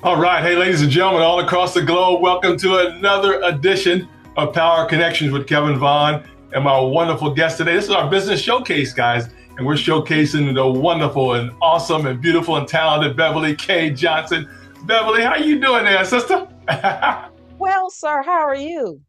All right. Hey, ladies and gentlemen, all across the globe, welcome to another edition of Power Connections with Kevin Vaughn and my wonderful guest today. This is our business showcase, guys, and we're showcasing the wonderful and awesome and beautiful and talented Beverly K. Johnson. Beverly, how you doing there, sister? Well, sir, how are you?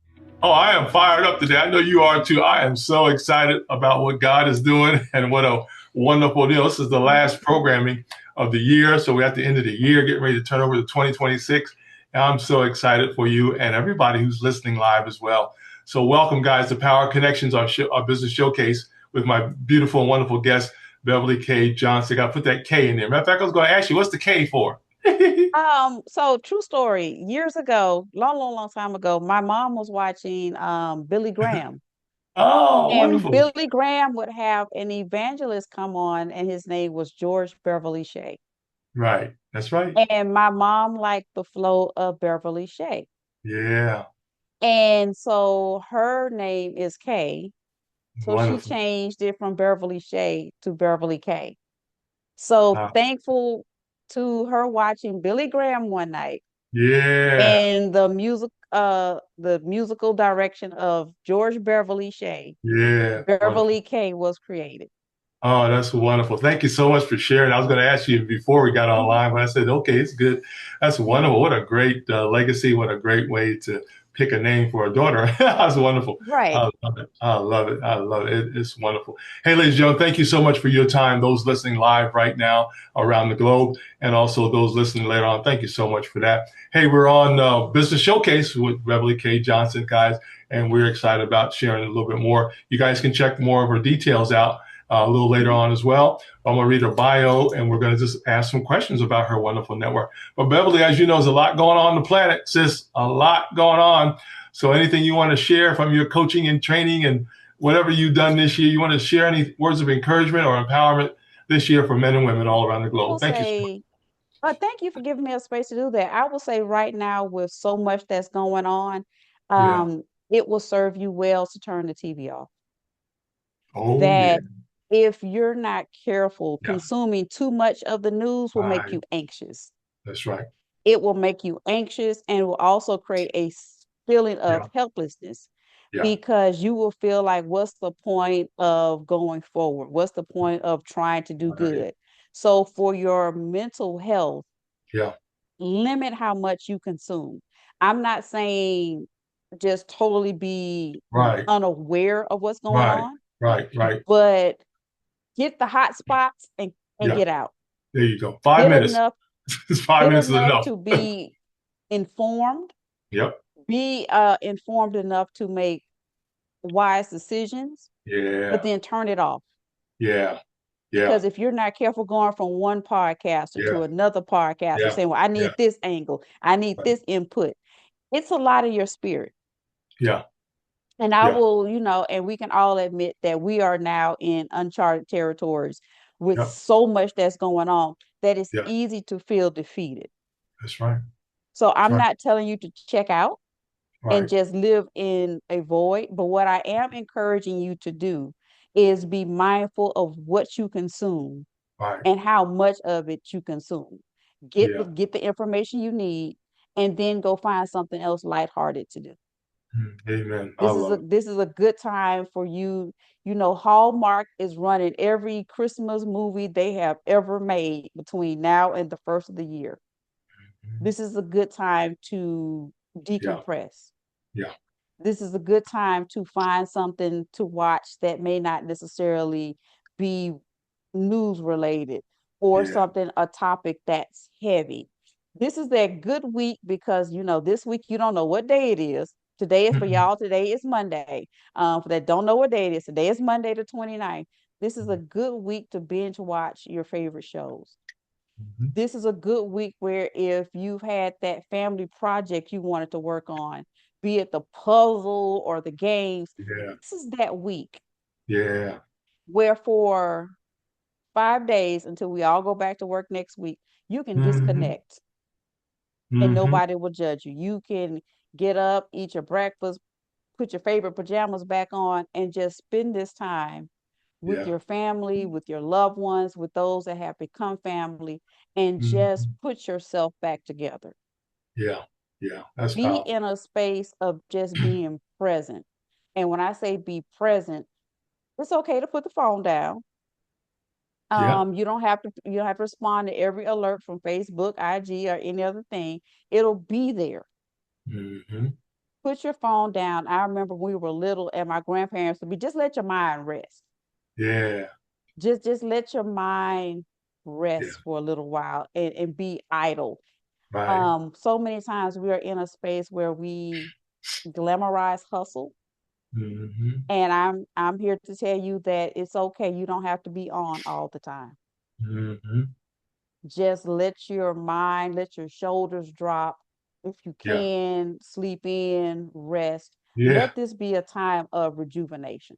Oh, I am fired up today. I know you are too. I am so excited about what God is doing and what a wonderful deal. This is the last programming of the year. So we're at the end of the year, getting ready to turn over to 2026. And I'm so excited for you and everybody who's listening live as well. So welcome, guys, to Power Connections, our business showcase with my beautiful and wonderful guest, Beverly K. Johnson. I got to put that K in there. Matter of fact, I was going to ask you, what's the K for? So true story. Years ago, long time ago, my mom was watching Billy Graham. Oh, And wonderful. Billy Graham would have an evangelist come on, and his name was George Beverly Shea. Right. That's right. And my mom liked the flow of Beverly Shea. Yeah. And so her name is Kay. So she Wonderful. changed it from Beverly Shea to Beverly K. So Wow. thankful to her watching Billy Graham one night Yeah. and the musical direction of George Beverly Shea, Yeah. Wonderful. Beverly K was created. Oh, that's wonderful. Thank you so much for sharing. I was going to ask you before we got Mhm. online, but I said, okay, it's good. That's wonderful. What a great legacy. What a great way to pick a name for a daughter. That's wonderful. Right. I love it. I love it. I love it. It's wonderful. Hey, ladies and gentlemen, thank you so much for your time. Those listening live right now around the globe, and also those listening later on, thank you so much for that. Hey, we're on Business Showcase with Beverly K. Johnson, guys, and we're excited about sharing a little bit more. You guys can check more of her details out a little later Mhm. on as well. I'm going to read her bio and we're going to just ask some questions about her wonderful network. But Beverly, as you know, there's a lot going on the planet, sis, a lot going on. So anything you want to share from your coaching and training and whatever you've done this year, you want to share any words of encouragement or empowerment this year for men and women all around the I will globe? Thank you so much. say, thank you for giving me a space to do that. I will say right now, with so much that's going on, Yeah. it will serve you well to turn the TV off. Oh, yeah. That if you're not careful, Yeah. consuming too much of the news will make Right. you anxious. That's right. It will make you anxious and will also create a feeling of Yeah. helplessness Yeah. because you will feel like, what's the point of going forward? What's the point of trying to do Right. good? So, for your mental health, Yeah. limit how much you consume. I'm not saying just totally be Right. unaware of what's going Right. on, Right. Right. but get the hot spots and Yeah. get out. There you go. 5 minutes. Get enough, 5 minutes is enough enough. to be informed, Yep. be informed enough to make wise decisions, but Yeah. then turn it off. Yeah. Yeah. Because if you're not careful going from one podcaster Yeah. to another podcaster Yeah. saying, well, I Yeah. need this angle, I need Right. this input, it's a lot of your spirit. Yeah. And I Yeah. will, and we can all admit that we are now in uncharted territories with Yeah. so much that's going on that it's Yeah. easy to feel defeated. That's right. So That's I'm right. not telling you to check out and Right. just live in a void. But what I am encouraging you to do is be mindful of what you consume Right. and how much of it you consume. Yeah. Get the information you need and then go find something else lighthearted to do. Amen. I love it. This is a good time for you. Hallmark is running every Christmas movie they have ever made between now and the first of the year. Mhm. This is a good time to Yeah. decompress. Yeah. This is a good time to find something to watch that may not necessarily be news related or Yeah. something, a topic that's heavy. This is that good week because this week you don't know what day it is. Today is for Mhm. y'all. Today is Monday. For that don't know what day it is, today is Monday the 29th. This is a good week to binge watch your favorite shows. Mhm. This is a good week where if you've had that family project you wanted to work on, be it the puzzle or the games, Yeah. this is that week Yeah. where for 5 days until we all go back to work next week, you can Hmm. disconnect and Hmm. nobody will judge you. You can get up, eat your breakfast, put your favorite pajamas back on, and just spend this time with Yeah. your family, with your loved ones, with those that have become family, and just Mhm. put yourself back together. Yeah. Yeah. That's Be powerful. in a space of just being present. And when I say be present, it's okay to put the phone down. Yeah. You don't have to respond to every alert from Facebook, IG, or any other thing. It'll be there. Hmm. Put your phone down. I remember when we were little and my grandparents would be just let your mind rest. Yeah. Just let your mind Yeah. rest for a little while and be idle. Right. So many times we are in a space where we glamorize hustle. Hmm. And I'm here to tell you that it's okay. You don't have to be on all the time. Hmm. Just let your mind, let your shoulders drop. If you Yeah. can, sleep in, rest. Yeah. Let this be a time of rejuvenation.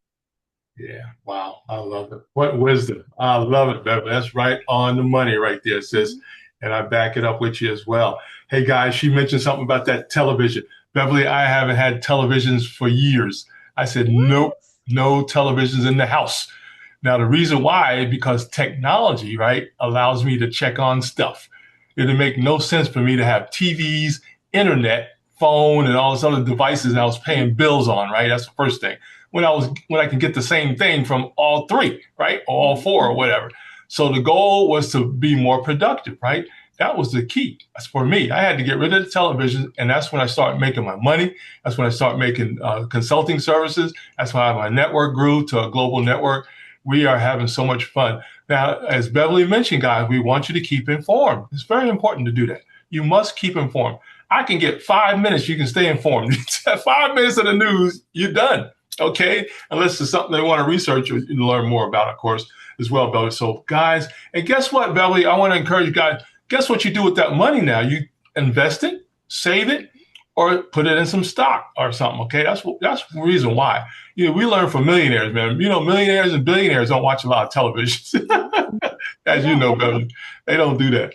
Yeah. Wow. I love it. What wisdom. I love it, Beverly. That's right on the money right there, sis. Mhm. And I back it up with you as well. Hey, guys, she mentioned something about that television. Beverly, I haven't had televisions for years. I said, nope, What? no televisions in the house. Now, the reason why, because technology, right, allows me to check on stuff. It'd make no sense for me to have TVs, internet, phone, and all these other devices I was paying bills on, right? That's the first thing. When I can get the same thing from all three, right? Or all Mhm. four or whatever. So the goal was to be more productive, right? That was the key. That's for me. I had to get rid of the television, and that's when I started making my money. That's when I started making consulting services. That's why my network grew to a global network. We are having so much fun. Now, as Beverly mentioned, guys, we want you to keep informed. It's very important to do that. You must keep informed. I can get 5 minutes, you can stay informed. 5 minutes of the news, you're done. Okay? Unless it's something they want to research or learn more about, of course, as well, Beverly. So, guys, and guess what, Beverly? I want to encourage you guys. Guess what you do with that money now? You invest it, save it, or put it in some stock or something. Okay, that's the reason why. We learn from millionaires, man. Millionaires and billionaires don't watch a lot of television, Mhm. They as you don't. know, Beverly. They don't do that,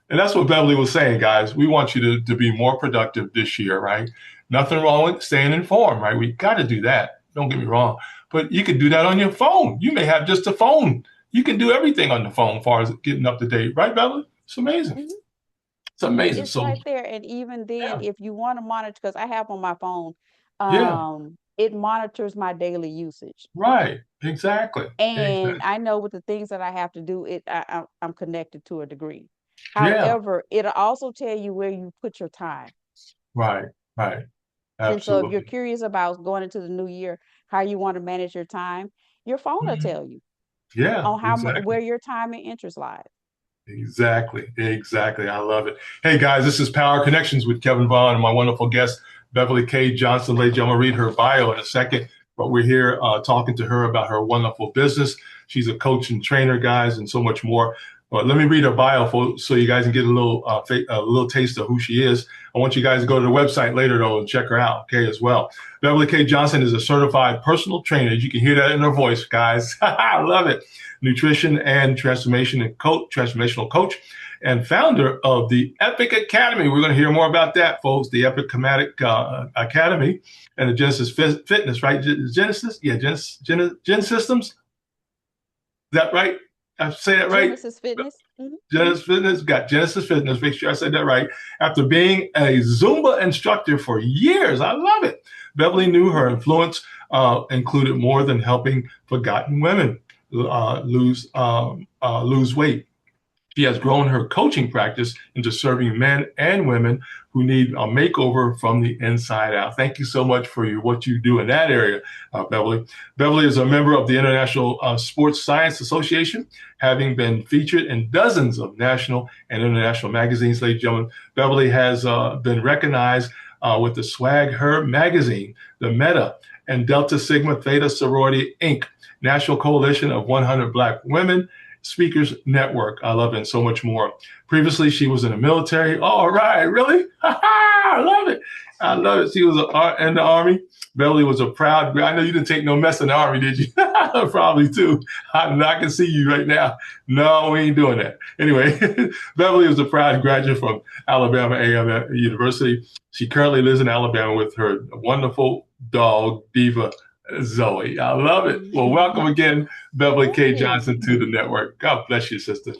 and that's what Beverly was saying, guys. We want you to be more productive this year, right? Nothing wrong with staying informed, right? We got to do that. Don't get me wrong, but you can do that on your phone. You may have just a phone. You can do everything on the phone, as far as getting up to date, right, Beverly? It's amazing. Mhm. It's amazing. It's So, right there. And even then, yeah, if you want to monitor, because I have on my phone, yeah, it monitors my daily usage. right, exactly, And exactly. I know with the things that I have to do, I'm connected to a degree. Yeah, However, it'll also tell you where you put your time. right, right. And so if you're Absolutely. curious about going into the new year, how you want to manage your time, your phone will Mhm. tell you Yeah, on exactly. where your time and interest lies. Exactly. Exactly. I love it. Hey guys, this is Power Connections with Kevin Vaughn and my wonderful guest, Beverly K. Johnson. Ladies, I'm going to read her bio in a second, but we're here talking to her about her wonderful business. She's a coach and trainer, guys, and so much more. But let me read her bio so you guys can get a little taste of who she is. I want you guys to go to the website later, though, and check her out, okay, as well. Beverly K. Johnson is a certified personal trainer. You can hear that in her voice, guys. I love it. Nutrition and transformational coach, and founder of the Epic Academy. We're going to hear more about that, folks. The Epic Academy and the Genesys Fitness, right? Genesys, yeah, Gen Systems. Is that right? I say that right? Genesis Fitness. Mhm. Genesis Fitness, got Genesis Fitness. Make sure I said that right. After being a Zumba instructor for years, I love it. Beverly knew her influence included more than helping forgotten women lose weight. She has grown her coaching practice into serving men and women who need a makeover from the inside out. Thank you so much for what you do in that area, Beverly. Beverly is a member of the International Sports Science Association, having been featured in dozens of national and international magazines. Ladies and gentlemen, Beverly has been recognized with the SwagHer Magazine, the Meta, and Delta Sigma Theta Sorority Inc. National Coalition of 100 Black Women Speakers Network. I love it, and so much more. Previously, she was in the military. All right, really? I love it. I love it. She was in the Army. Beverly was a proud, I know you didn't take no mess in the Army, did you? Probably too. I can see you right now. No, we ain't doing that. Anyway, Beverly was a proud graduate from Alabama A&M University. She currently lives in Alabama with her wonderful dog, Diva, Zoe. I love it. Well, welcome again, Beverly Thank K. you. Johnson, to the network. God bless you, sister.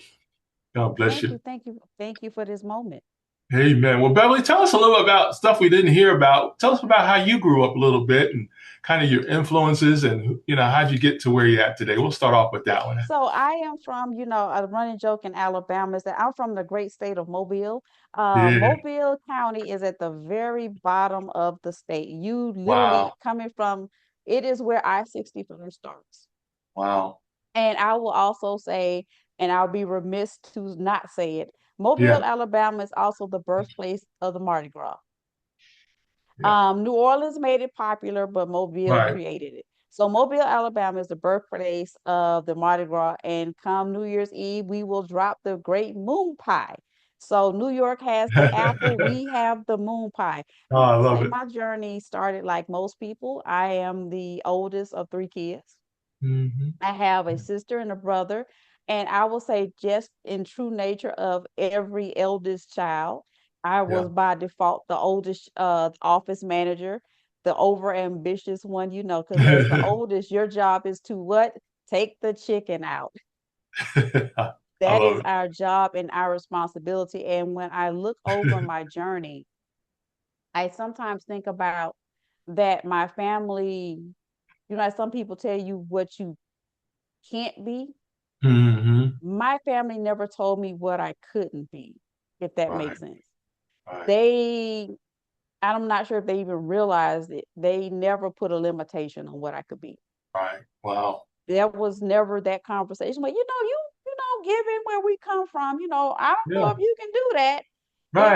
God bless Thank you. you. Thank you. Thank you for this moment. Amen. Well, Beverly, tell us a little about stuff we didn't hear about. Tell us about how you grew up a little bit and kind of your influences and, how'd you get to where you're at today? We'll start off with that one. So I am from, a running joke in Alabama is that I'm from the great state of Mobile. Yeah. Mobile County is at the very bottom of the state. You literally Wow. coming from, it is where I-65 starts. Wow. And I will also say, and I'll be remiss to not say it, Mobile, Yeah. Alabama is also the birthplace of the Mardi Gras. Yeah. New Orleans made it popular, but Mobile Right. created it. So Mobile, Alabama is the birthplace of the Mardi Gras. And come New Year's Eve, we will drop the great moon pie. So New York has the apple, Oh, we have the moon pie. I I'll love say it. my journey started like most people. I am the oldest of three kids. Hmm. I have a sister and a brother. And I will say, just in true nature of every eldest child, I Yeah. was by default the oldest office manager, the over ambitious one, because as the oldest, your job is to what? Take the chicken out. I That love is it. our job and our responsibility. And when I look over my journey, I sometimes think about that my family, some people tell you what you can't be. Hmm. My family never told me what I couldn't be, if that Right. makes sense. Right. They, I'm not sure if they even realized it. They never put a limitation on what I could be. Right. Wow. There was never that conversation. But given where we come from, I don't know Yeah. if you can do that. It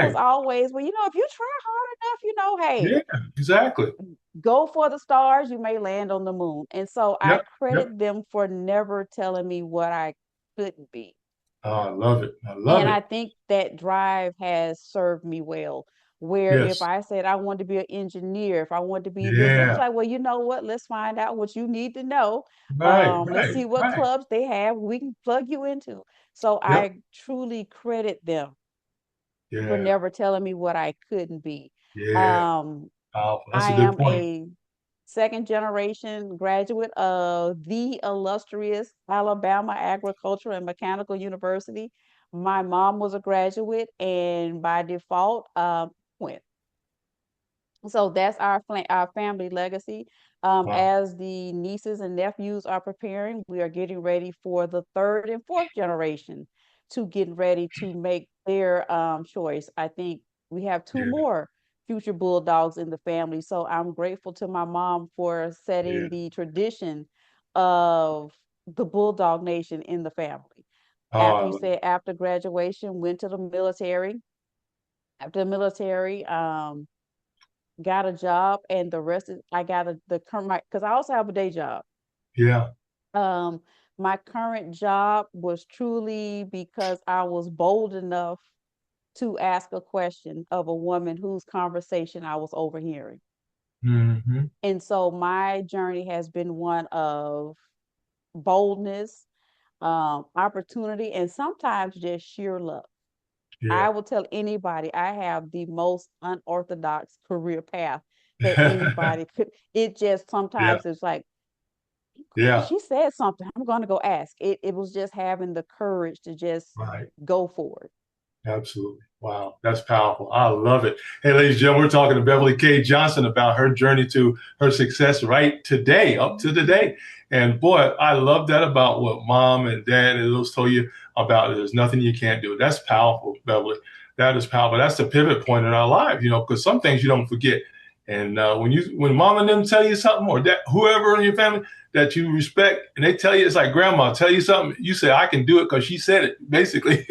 was Right. always, well, if you try hard enough, hey, Yeah. Exactly. go for the stars, you may land on the moon. And so I Yep. Yep. credit them for never telling me what I couldn't be. Oh, I love it. I love And I it. think that drive has served me well. Where if Yes. I said I wanted to be an engineer, if I wanted to be this, and it's Yeah. like, well, you know what? Let's find out what you need to know. Right. Let's Right. see what Right. clubs they have we can plug you into. So Yep. I truly credit them for Yeah. never telling me what I couldn't be. Yeah. Um, Powerful. That's I a good am point. a second generation graduate of the illustrious Alabama Agricultural and Mechanical University. My mom was a graduate, and by default, went. So that's our family legacy. Wow. As the nieces and nephews are preparing, we are getting ready for the third and fourth generation to get ready to make their choice. I think we have two Yeah. more future bulldogs in the family. So I'm grateful to my mom for Yeah. setting the tradition of the bulldog nation in the family. Oh, After I you love it. said after graduation, went to the military. After the military, got a job, and the rest is I got the current, because I also have a day job. Yeah. Um, my current job was truly because I was bold enough to ask a question of a woman whose conversation I was overhearing. Hmm. And so my journey has been one of boldness, opportunity, and sometimes just sheer luck. I Yeah. will tell anybody I have the most unorthodox career path that anybody could. It just Yeah. sometimes it's like, Yeah. she said something, I'm going to go ask. It was just having the courage to just Right. go for it. Absolutely. Wow, that's powerful. I love it. Hey, ladies and gentlemen, we're talking to Beverly K. Johnson about her journey to her success right today, up to today. And boy, I love that about what mom and dad and those told you about there's nothing you can't do. That's powerful, Beverly. That is powerful. That's the pivot point in our life, because some things you don't forget. And when mom and them tell you something, or that whoever in your family that you respect, and they tell you, it's like grandma tell you something, you say, I can do it because she said it, basically.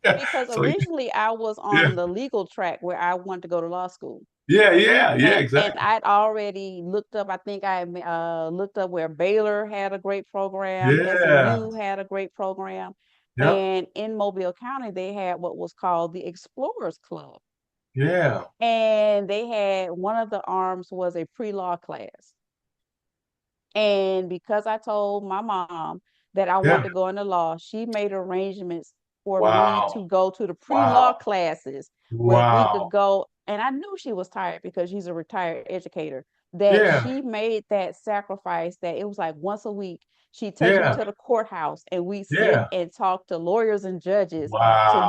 Because So originally I was yeah, on the legal track where I wanted to go to law school. yeah, yeah, yeah, And exactly. I'd already looked up, I think I looked up where Baylor had a great program, Yeah, SMU had a great program. yep, And in Mobile County, they had what was called the Explorers Club. yeah, And they had one of the arms was a pre-law class. And because I told my mom that I wanted yeah. to go into law, she made arrangements for me Wow, to go to the pre-law wow, classes where we could wow. go. And I knew she was tired because she's a retired educator that Yeah. she made that sacrifice, that it was like once a week she'd take me Yeah. to the courthouse and we sit Yeah. and talk to lawyers and judges so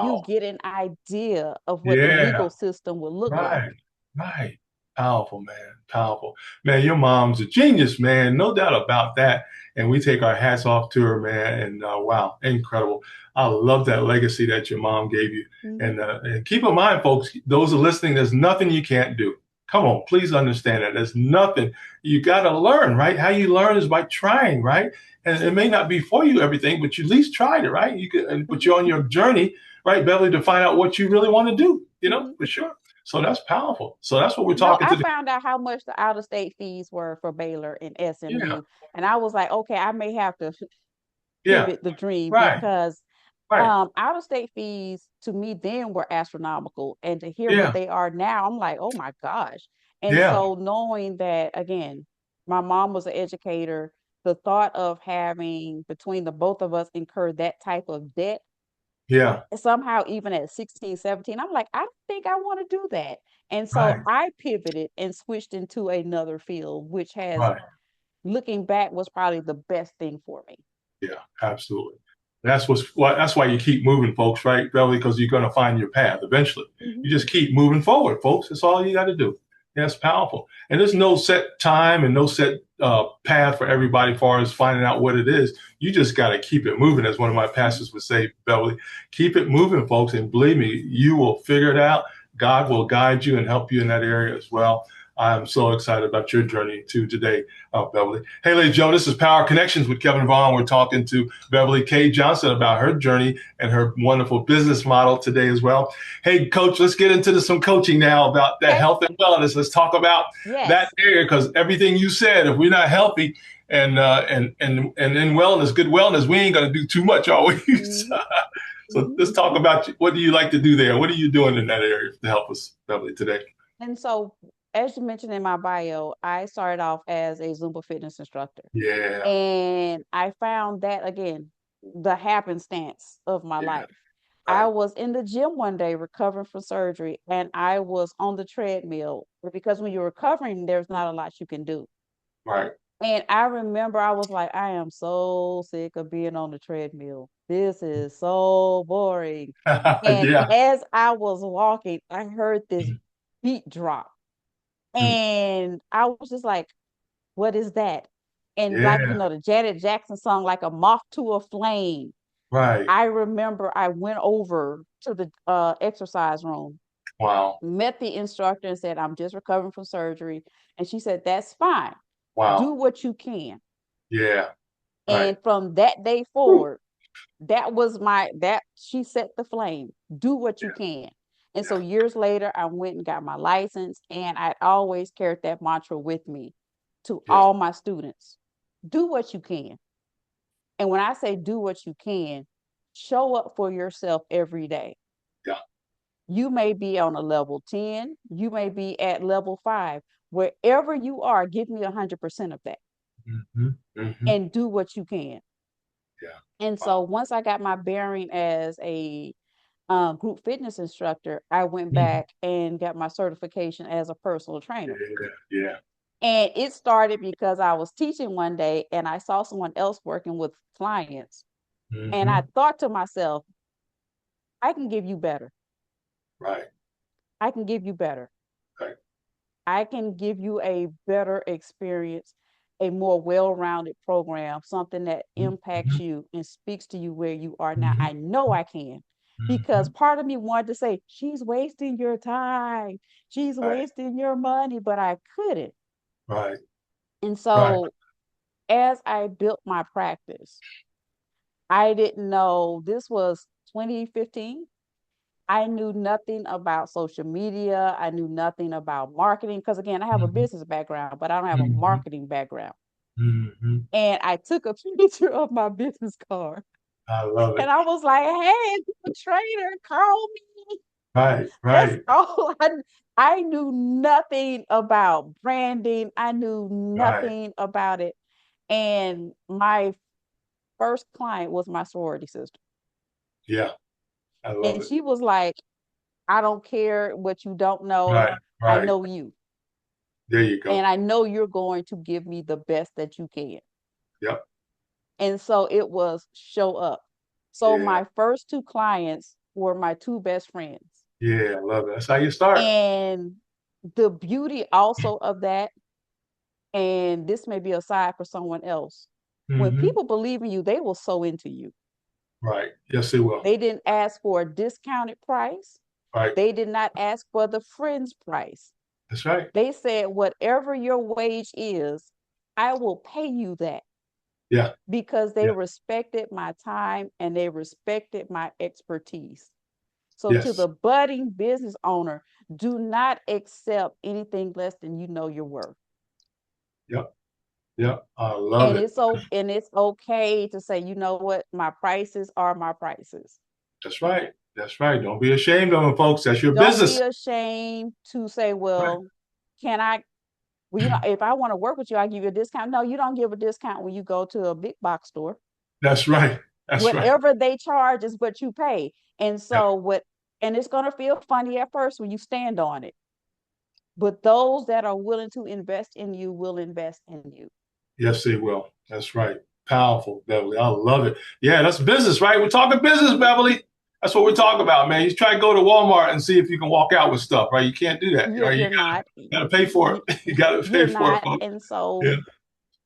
you Wow. get an idea of what the Yeah. legal system would look like. Right. Right. Powerful, man. Powerful. Man, your mom's a genius, man. No doubt about that. And we take our hats off to her, man. And wow, incredible. I love that legacy that your mom gave you. Mhm. And keep in mind, folks, those are listening, there's nothing you can't do. Come on, please understand that. There's nothing. You got to learn, right? How you learn is by trying, right? And it may not be for you everything, but you at least tried it, right? You could put Mhm. you on your journey, right, Beverly, to find out what you really want to do, Mhm. for sure. So that's powerful. So that's what we're No, talking I to the. found out how much the out of state fees were for Baylor and Yeah, SMU. And I was like, okay, I may have to yeah, pivot the dream right, because right, out of state fees to me then were astronomical. And to hear what yeah, they are now, I'm like, oh my gosh. And yeah, so knowing that, again, my mom was an educator, the thought of having between the both of us incur that type of debt yeah, somehow, even at 16, 17, I'm like, I don't think I want to do that. And so right, I pivoted and switched into another field, which has, right. looking back, was probably the best thing for me. Yeah, absolutely. That's why you keep moving, folks, right, Belly? Because you're going to find your path eventually. Mhm. You just keep moving forward, folks. That's all you got to do. That's powerful. And there's no set time and no set path for everybody as far as finding out what it is. You just got to keep it moving, as one of my Mhm. pastors would say, Beverly. Keep it moving, folks. And believe me, you will figure it out. God will guide you and help you in that area as well. I'm so excited about your journey too today, Beverly. Hey, ladies and gentlemen, this is Power Connections with Kevin Vaughn. We're talking to Beverly K. Johnson about her journey and her wonderful business model today as well. Hey, Coach, let's get into some coaching now about that Okay. health and wellness. Let's talk about that Yes. area, because everything you said, if we're not healthy and in wellness, good wellness, we ain't going to do too much, are we? Mhm. So Mhm. let's talk about what do you like to do there? What are you doing in that area to help us, Beverly, today? And so, as you mentioned in my bio, I started off as a Zumba fitness instructor. Yeah, And I found that, again, the happenstance of my yeah, life. I right, was in the gym one day recovering from surgery, and I was on the treadmill because when you're recovering, there's not a lot you can do. right. And I remember I was like, I am so sick of being on the treadmill. This is so boring. And Yeah. as I was walking, I heard this beat drop. Mm. And I was just like, what is that? And like, Yeah, the Janet Jackson song, like a moth to a flame. right. I remember I went over to the exercise room, Wow. met the instructor and said, I'm just recovering from surgery. And she said, that's fine. Do Wow. what you can. Yeah, right. And from that day Whew. forward, that was that she set the flame. Do what Yeah, you can. And so yeah, years later, I went and got my license, and I always carried that mantra with me to yeah, all my students. Do what you can. And when I say do what you can, show up for yourself every day. yeah. You may be on a level 10, you may be at level 5. Wherever you are, give me 100% of that Hmm. Hmm. and do what you can. Yeah. And Wow. so once I got my bearing as a group fitness instructor, I went Mhm. back and got my certification as a personal trainer. Yeah, yeah. And it started because I was teaching one day and I saw someone else working with clients. And I Hmm. thought to myself, I can give you better. Right, I can give you better. right. I can give you a better experience, a more well rounded program, something that impacts Hmm. you and speaks to you where you are now. Hmm. I know I can because Hmm. part of me wanted to say, she's wasting your time, she's Right, wasting your money, but I couldn't. right, And right. so as I built my practice, I didn't know this was 2015. I knew nothing about social media. I knew nothing about marketing because, again, I have a Hmm. business background, but I don't have a Hmm. marketing background. Hmm. And I took a picture of my business card I love and it. I was like, hey, the trainer, call me. Right, That's right, all I knew nothing about branding. I knew right. nothing about it. And my first client was my sorority sister. Yeah, I love And it. she was like, I don't care what you don't know. Right, I right, know you. There you go. And I know you're going to give me the best that you can. Yep. And so it was show up. So Yeah. my first two clients were my two best friends. Yeah. I love it. That's how you start. And the beauty also of that, and this may be a side for someone else, when Hmm. people believe in you, they will sow into you. Right. Yes, it will. They didn't ask for a discounted price. Right. They did not ask for the friend's price. That's right. They said, whatever your wage is, I will pay you that, Yeah. because they Yeah. respected my time and they respected my expertise. So, to Yes. the budding business owner, do not accept anything less than you know you're worth. Yep. Yep. I love it. And it's okay to say, you know what, my prices are my prices. That's right. That's right. Don't be ashamed of them, folks. That's your Don't be business. ashamed to say, Right. well, can I, well, if I want to work with you, I give you a discount. No, you don't give a discount when you go to a big box store. That's right. That's right. Whatever they charge is what you pay. And Yeah. so and it's going to feel funny at first when you stand on it. But those that are willing to invest in you will invest in you. Yes, they will. That's right. Powerful, Beverly. I love it. Yeah, that's business, right? We're talking business, Beverly. That's what we're talking about, man. You try to go to Walmart and see if you can walk out with stuff, right? You can't do that, right? You You're not. gotta pay for it. You gotta pay You're for it, not. folks. And so Yeah,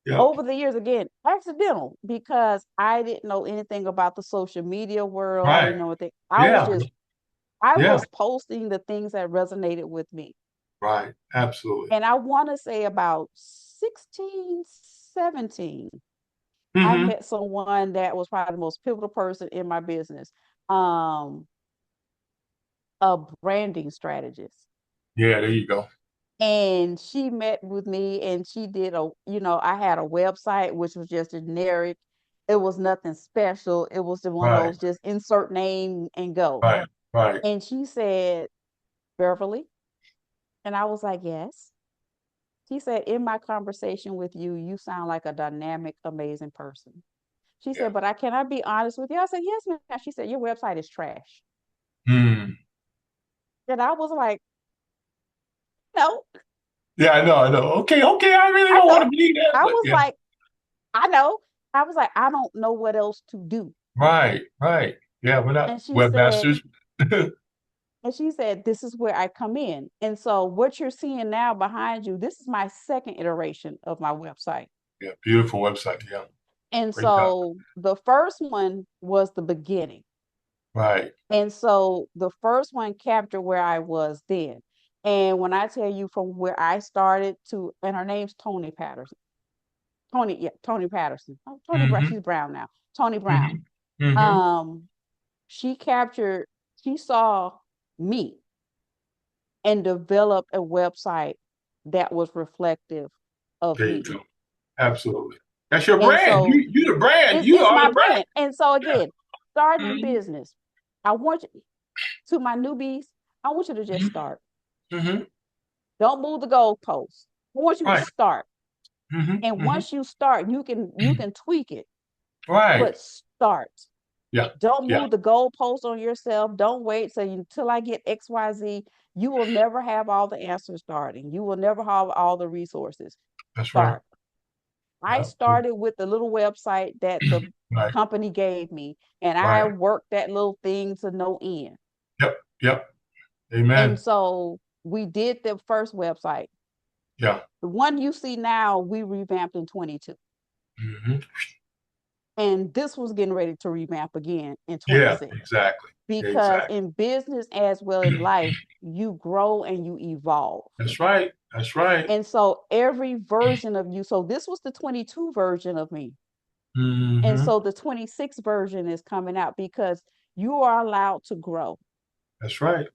yeah. over the years, again, accidental, because I didn't know anything about the social media world. I Right. didn't know anything. Yeah. I Yeah. was posting the things that resonated with me. Right. Absolutely. And I want to say about 16, 17, I Mm-hmm. met someone that was probably the most pivotal person in my business, um, a branding strategist. Yeah, there you go. And she met with me and she did I had a website which was just generic. It was nothing special. It was the one of Right. those just insert name and go. Right. Right. And she said, Beverly. And I was like, yes. She said, in my conversation with you, you sound like a dynamic, amazing person. She Yeah. said, but can I be honest with you? I said, yes, ma'am. She said, your website is trash. Hmm. And I was like, no, Yeah, I know. I know. Okay. Okay. I really I don't want know. to believe that, I but was yeah. like, I know. I was like, I don't know what else to do. Right. Right. Yeah. We're not And she said, webmasters. this is where I come in. And so what you're seeing now behind you, this is my second iteration of my website. Yeah. Beautiful website. Yeah. And Great job. so the first one was the beginning. Right. And so the first one captured where I was then. And when I tell you from where I started to, and her name's Tony Patterson. Tony Patterson. Oh, Tony Brown. Mm-hmm. She's Brown now. Tony Brown. Mm-hmm. Mm-hmm. Um, she captured, she saw me and developed a website that was reflective of There you me. go. Absolutely. That's your And brand. so You the brand. You it's are my the brand. brand. And so Yeah. again, starting in Mm-hmm. business, I want you to my newbies, I want you to just start. Mm-hmm. Don't move the goalposts. I want you to Right. start. Mm-hmm. And Mm-hmm. once you start, you can tweak it, Right. but start. Yeah. Don't Yeah. move the goalpost on yourself. Don't wait until I get XYZ. You will never have all the answers starting. You will never have all the resources. That's right. Start. I Yeah. started with the little website that the Right. company gave me, and I Right. worked that little thing to no end. Yep. Yep. And Amen. so we did the first website. Yeah. The one you see now, we revamped in 22. Mm-hmm. And this was getting ready to revamp again in Yeah. 26. Exactly. Because Exactly. in business as well in life, you grow and you evolve. That's right. That's right. And so every version of you, so this was the 22 version of me. And Mm-hmm. so the 26 version is coming out because you are allowed to grow. That's right.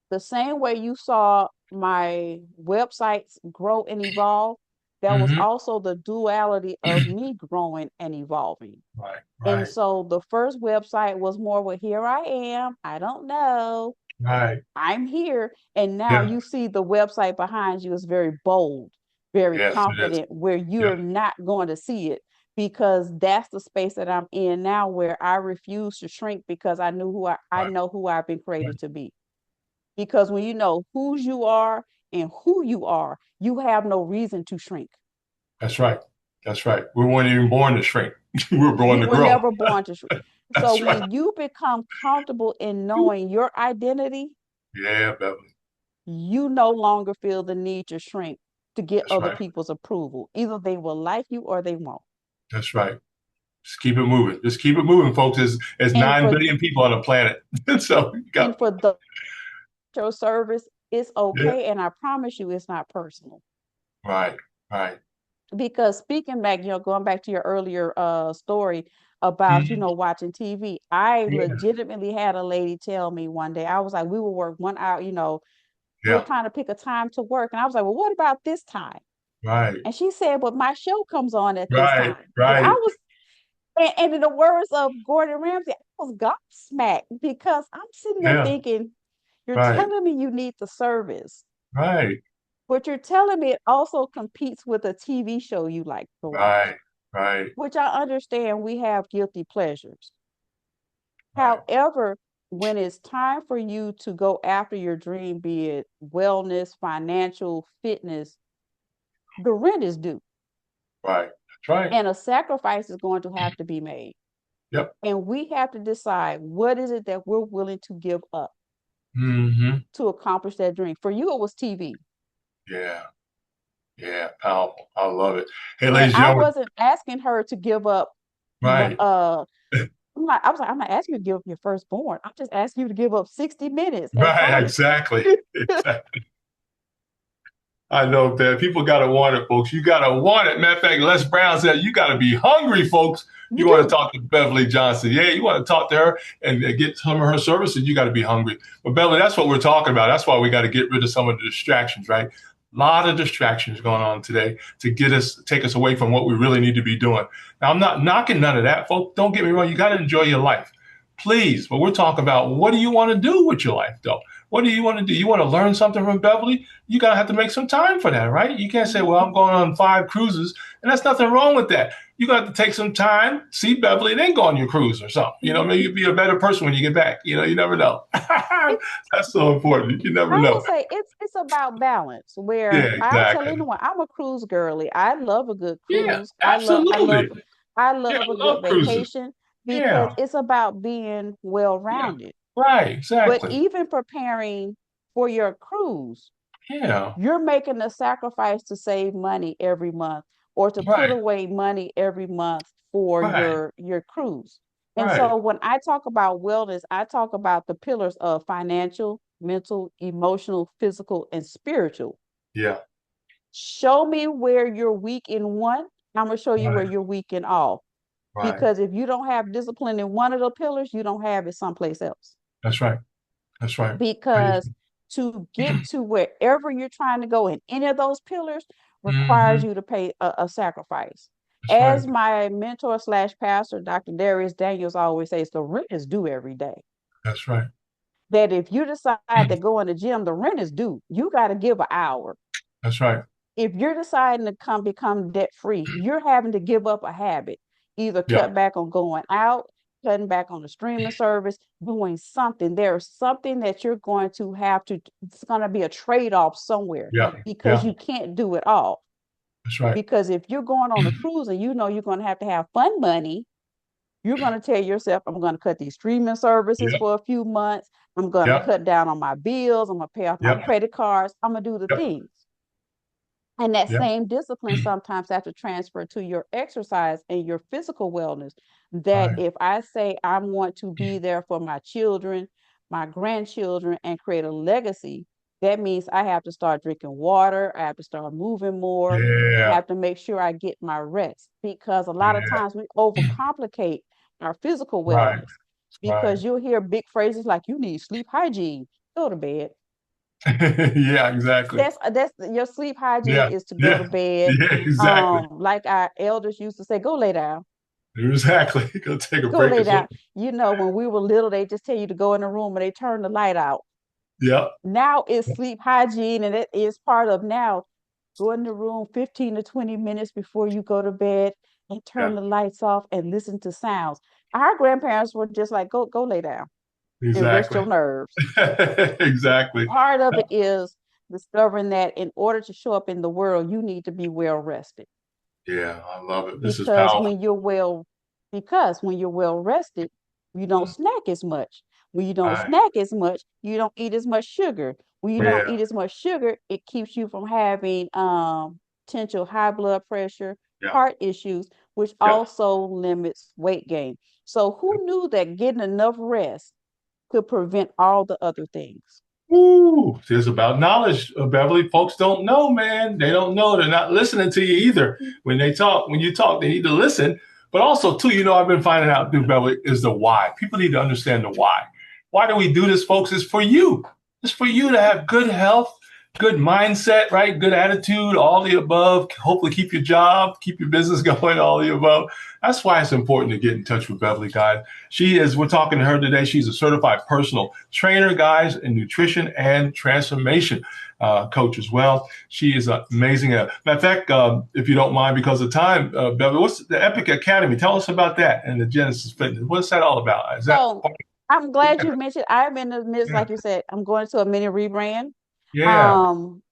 The same way you saw my websites grow and evolve, that was Mm-hmm. also the duality of me growing and evolving. Right. And Right. so the first website was more, well, here I am. I don't know. Right. I'm here. And now Yeah. you see the website behind you is very bold, very Yes, it is. confident, where Yeah. you're not going to see it, because that's the space that I'm in now, where I refuse to shrink because I Right. know who I've been Right. created to be. Because when you know whose you are and who you are, you have no reason to shrink. That's right. That's right. We weren't even born to shrink. We were born You to were grow. never born to shrink. So That's right. when you become comfortable in knowing your identity, Yeah, Beverly. you no longer feel the need to shrink to get That's other right. people's approval. Either they will like you or they won't. That's right. Just keep it moving. Just keep it moving, folks. There's And 9 for billion people on the planet. So you got, and for the your service, it's yeah, okay. And I promise you it's not personal. right, right. Because speaking back, going back to your earlier story about, Mhm. watching TV, I Yeah, legitimately had a lady tell me one day, I was like, we will work 1 hour, we're yeah, trying to pick a time to work. And I was like, well, what about this time? right, And she said, but my show comes on at this right, time. And I right. was, and in the words of Gordon Ramsay, I was gobsmacked because I'm sitting there Yeah, thinking, you're right, telling me you need the service, right, but you're telling me it also competes with a TV show you like to watch, right, right, which I understand we have guilty pleasures. right, However, when it's time for you to go after your dream, be it wellness, financial, fitness, the rent is due right. That's right. and a sacrifice is going to have to be made. Yep. And we have to decide what is it that we're willing to give up Hmm. to accomplish that dream. For you, it was TV. Yeah, yeah. Powerful. I love it. Hey, And ladies and I gentlemen. wasn't asking her to give up. Right, I was like, I'm not asking you to give up your firstborn. I'm just asking you to give up 60 minutes at right. first. Exactly. Exactly. I know that people got to want it, folks. You got to want it. Matter of fact, Les Brown said you got to be hungry, folks. You You want to do. talk to Beverly Johnson. Yeah, you want to talk to her and get some of her services, you got to be hungry. But Beverly, that's what we're talking about. That's why we got to get rid of some of the distractions, right? A lot of distractions going on today to take us away from what we really need to be doing. Now, I'm not knocking none of that, folks. Don't get me wrong. You got to enjoy your life. Please. But we're talking about what do you want to do with your life, though? What do you want to do? You want to learn something from Beverly? You gotta have to make some time for that, right? You can't say, Mhm. "Well, I'm going on 5 cruises," and that's nothing wrong with that. You got to take some time, see Beverly, and then go on your cruise or something. Mhm. Maybe you'll be a better person when you get back. You never know. It, That's so important. You never I know. will say it's about balance. Where Yeah, I'll tell exactly. anyone, I'm a cruise girly. I love a good Yeah, cruise. absolutely. I Yeah, love a I good love cruises. vacation because Yeah, it's about being well yeah. rounded. Right, But exactly. even preparing for your cruise, Yeah, you're making a sacrifice to save money every month or to put right, away money every month for right, your cruise. And right. so when I talk about wellness, I talk about the pillars of financial, mental, emotional, physical, and spiritual. Yeah, Show me where you're weak in one, I'm going to show you where right, you're weak in all. right. Because if you don't have discipline in one of the pillars, you don't have it someplace else. That's right. That's right. Because to get to wherever you're trying to go in any of those pillars requires Hmm. you to pay a sacrifice. That's right. As my mentor slash pastor, Dr. Darius Daniels, always says, the rent is due every day. That's right. That if you decide to go in the gym, the rent is due. You got to give an hour. That's right. If you're deciding to become debt free, you're having to give up a habit, either Yeah, cut back on going out, cutting back on the streaming service, doing something. There's something that you're going to have to, it's going to be a trade off somewhere yeah, because yeah. you can't do it all. That's right. Because if you're going on a cruise and you know you're going to have fun money, you're going to tell yourself, I'm going to cut these streaming services Yep, for a few months. I'm going to yep, cut down on my bills. I'm going to pay off my yep, credit cards. I'm going to do the yep, things. And that yep. same discipline sometimes have to transfer to your exercise and your physical wellness. That Right. if I say I want to be there for my children, my grandchildren, and create a legacy, that means I have to start drinking water. I have to start moving more. I Yeah, have to make sure I get my rest because a lot of yeah. times we overcomplicate our physical Right, wellness right. because you'll hear big phrases like you need sleep hygiene, go to bed. Yeah, exactly. That's your sleep hygiene Yeah, is to go to yeah, bed. yeah, exactly. Like our elders used to say, go lay down, Exactly. Go take a go break lay or down. something. When we were little, they just tell you to go in the room and they turn the light out. Yep, Now it's sleep hygiene, and it is part of now. Go in the room 15 to 20 minutes before you go to bed and turn yeah, the lights off and listen to sounds. Our grandparents were just like, go lay down and rest exactly. your nerves. Exactly. Part of it is discovering that in order to show up in the world, you need to be well rested. Yeah, I love it. This is because powerful. when you're well because when you're well rested, you don't Mm. snack as much. When you don't Right. snack as much, you don't eat as much sugar. When you don't Yeah. eat as much sugar, it keeps you from having potential high blood pressure, Yeah. heart issues, which Yeah. also limits weight gain. So who knew that getting enough rest could prevent all the other things? Ooh, it's about knowledge, Beverly. Folks don't know, man. They don't know. They're not listening to you either. When they talk, when you talk, they need to listen. But also, too, I've been finding out, too, Beverly, is the why. People need to understand the why. Why do we do this, folks? It's for you. It's for you to have good health, good mindset, right? Good attitude, all the above. Hopefully, keep your job, keep your business going, all the above. That's why it's important to get in touch with Beverly, guys. We're talking to her today. She's a certified personal trainer, guys, in nutrition and transformation coach as well. She is amazing. Matter of fact, if you don't mind, because of time, Beverly, what's the Epic Academy? Tell us about that and the Genesys Fitness. What's that all about? Is that? So I'm glad Yeah, you mentioned. I'm in the midst, yeah, like you said, I'm going to a mini rebrand. yeah, Um,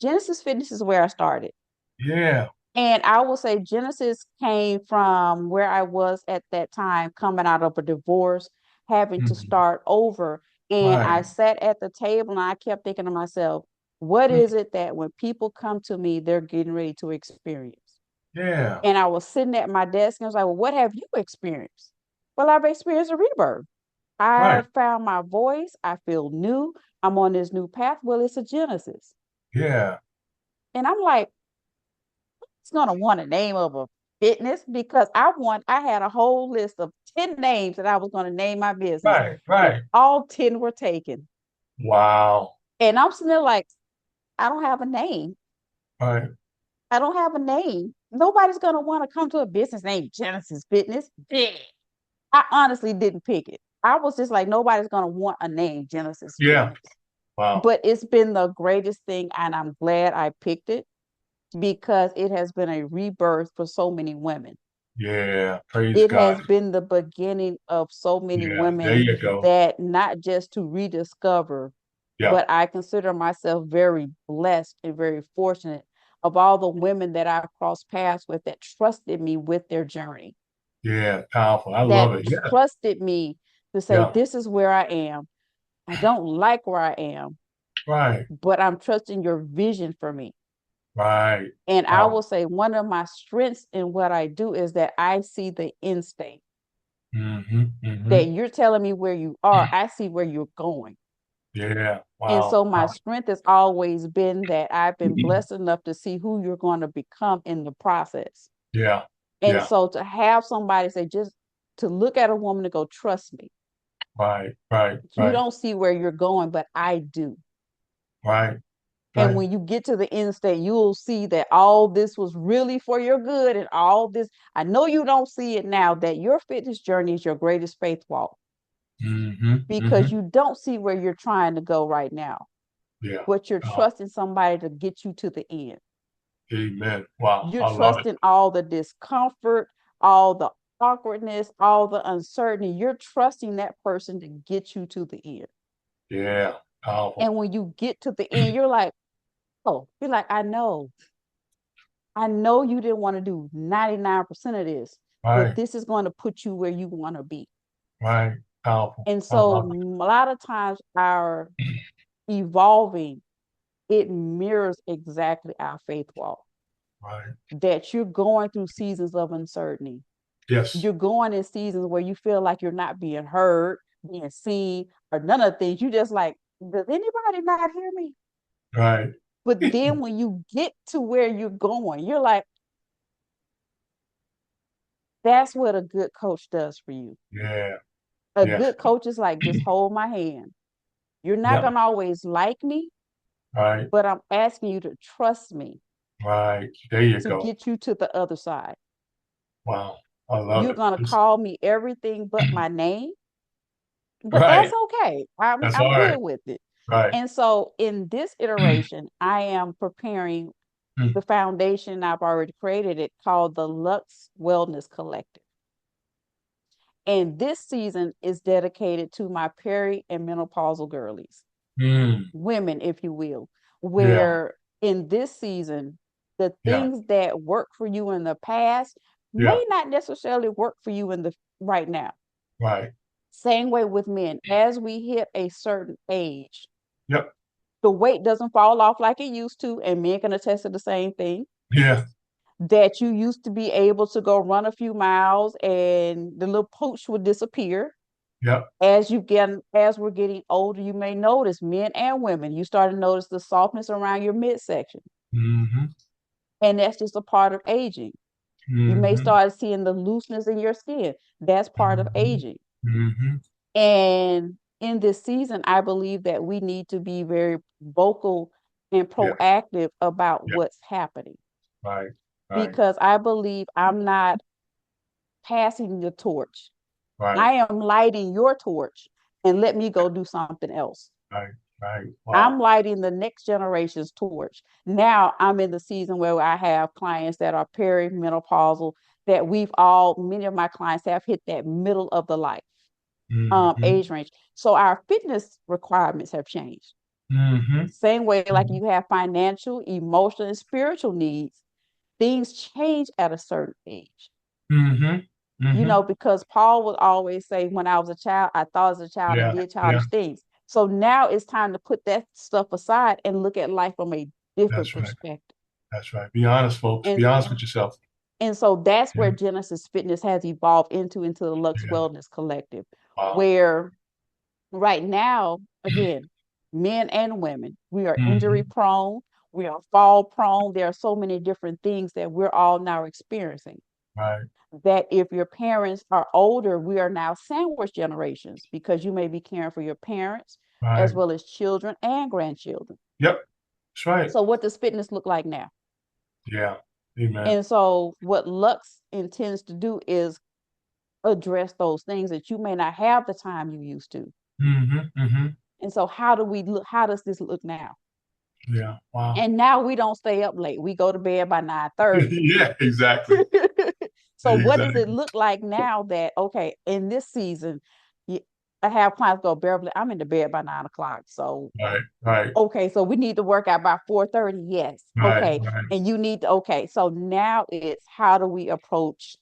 Genesis Fitness is where I started. yeah. And I will say Genesis came from where I was at that time, coming out of a divorce, having to Mhm. start over. And I Right. sat at the table and I kept thinking to myself, what Mm. is it that when people come to me, they're getting ready to experience? Yeah. And I was sitting at my desk and I was like, well, what have you experienced? Well, I've experienced a rebirth. I Right. found my voice. I feel new. I'm on this new path. Well, it's a Genesis. Yeah. And I'm like, it's gonna want a name of a fitness because I had a whole list of 10 names that I was gonna name my business, Right. and Right. all 10 were taken. Wow. And I'm sitting there like, I don't have a name. Right. I don't have a name. Nobody's gonna want to come to a business named Genesis Fitness. Yeah. I honestly didn't pick it. I was just like, nobody's gonna want a name, Genesis Yeah. Fitness. Wow. But it's been the greatest thing, and I'm glad I picked it because it has been a rebirth for so many women. Yeah. Praise It God. has been the beginning of so many Yeah. There women you go. that not just to rediscover, Yeah. but I consider myself very blessed and very fortunate of all the women that I've crossed paths with that trusted me with their journey, Yeah. Powerful. I love that it. Yeah. trusted me to say, Yeah. this is where I am. I don't like where I am, Right. but I'm trusting your vision for me. Right. And I Powerful. will say one of my strengths in what I do is that I see the end state. Mm-hmm. Mm-hmm. That you're telling me where you are, I see where you're going. Yeah. And Wow. so my strength has always been that I've been blessed enough to see who you're going to become in the process. Yeah. And Yeah. so to have somebody say, just to look at a woman and go, trust me, Right. Right. you Right. don't see where you're going, but I do. Right. And Right. when you get to the end state, you'll see that all this was really for your good. And all this, I know you don't see it now, that your fitness journey is your greatest faith walk Mm-hmm. because Mm-hmm. you don't see where you're trying to go right now, Yeah. but you're Oh, trusting somebody to get you to the end. amen. Wow. You're I love it. trusting all the discomfort, all the awkwardness, all the uncertainty. You're trusting that person to get you to the end. Yeah. Powerful. And when you get to the end, you're like, oh, you're like, I know you didn't want to do 99% of this, but Right. this is going to put you where you want to be. Right. Powerful. And I so love a lot of times our evolving, it mirrors exactly our faith walk. it. Right. That you're going through seasons of uncertainty. Yes. You're going in seasons where you feel like you're not being heard, being seen, or none of the things. You just like, does anybody not hear me? Right. But then when you get to where you're going, you're like, that's what a good coach does for you. Yeah. A Yeah. good coach is like, just hold my hand. You're not Yeah. going to always like me, Right. but I'm asking you to trust me Right. There you to go. get you to the other side. Wow. I love You're it. going to call me everything but my name, but that's Right. okay. I'm, That's all I'm right. good with it. Right. And so in this iteration, I am preparing the foundation I've already created it called the Lux Wellness Collective. And this season is dedicated to my peri and menopausal girlies. Mm. women, if you will, Yeah. where in this season, the Yeah. things that worked for you in the past Yeah. may not necessarily work for you in the right now. Right. Same way with men. As we hit a certain age, Yep. the weight doesn't fall off like it used to, and men can attest to the same thing. Yeah. That you used to be able to go run a few miles and the little pooch would disappear. Yep. As we're getting older, you may notice men and women, you start to notice the softness around your midsection. Mm-hmm. And that's just a part of aging. You may Mm-hmm. start seeing the looseness in your skin. That's part of Mm-hmm. aging. Mm-hmm. And in this season, I believe that we need to be very vocal and Yeah. proactive about Yeah. what's happening, Right. Right. because I believe I'm not passing the torch. Right. I am lighting your torch, and let me go do something else. Right. Right. I'm Wow. lighting the next generation's torch. Now I'm in the season where I have clients that are perimenopausal, that many of my clients have hit that middle of the life Mm-hmm. age range. So our fitness requirements have changed. Mm-hmm. Same way, like you have financial, emotional, and spiritual needs, things change at a certain age. Mm-hmm. Mm-hmm. Because Paul would always say, when I was a child, I thought as a child and Yeah. did Yeah. childish things. So now it's time to put that stuff aside and look at life from a different That's right. perspective. That's right. Be honest, folks. And Be honest with yourself. and so that's Yeah. where Genesys Fitness has evolved into the Lux Yeah. Wellness Collective, Wow. where right now, again, men and women, we are injury Mm-hmm. prone, we are fall prone. There are so many different things that we're all now experiencing. Right. That if your parents are older, we are now sandwich generations, because you may be caring for your parents as Right. well as children and grandchildren. Yep. That's right. So, what does fitness look like now? Yeah. Amen. And so, what Lux intends to do is address those things that you may not have the time you used to. Mm-hmm. Mm-hmm. And so, how do we look? How does this look now? Yeah. Wow. And now we don't stay up late. We go to bed by 9:30. Yeah. Exactly. So what does it Exactly. look like now that, okay, in this season, I have clients go, Beverly, I'm in the bed by 9 o'clock. So Right. Right. okay, so we need to work out by 4:30. Yes. Right. Okay. Right. And you need to, okay. So now it's, how do we approach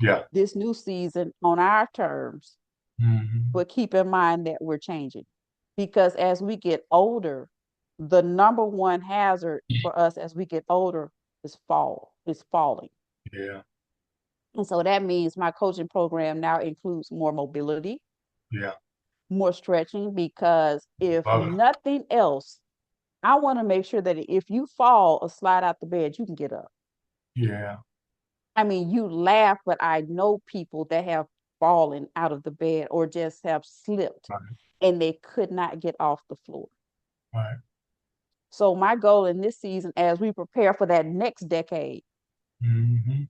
Yeah. this new season on our terms, Mm-hmm. but keep in mind that we're changing. Because as we get older, the number one hazard for us as we get older is falling. Yeah. And so that means my coaching program now includes more mobility, Yeah. more stretching, because if Love it. nothing else, I want to make sure that if you fall or slide out the bed, you can get up. Yeah. I mean, you laugh, but I know people that have fallen out of the bed or just have slipped Right. and they could not get off the floor. Right. So my goal in this season, as we prepare for that next decade, Mm-hmm.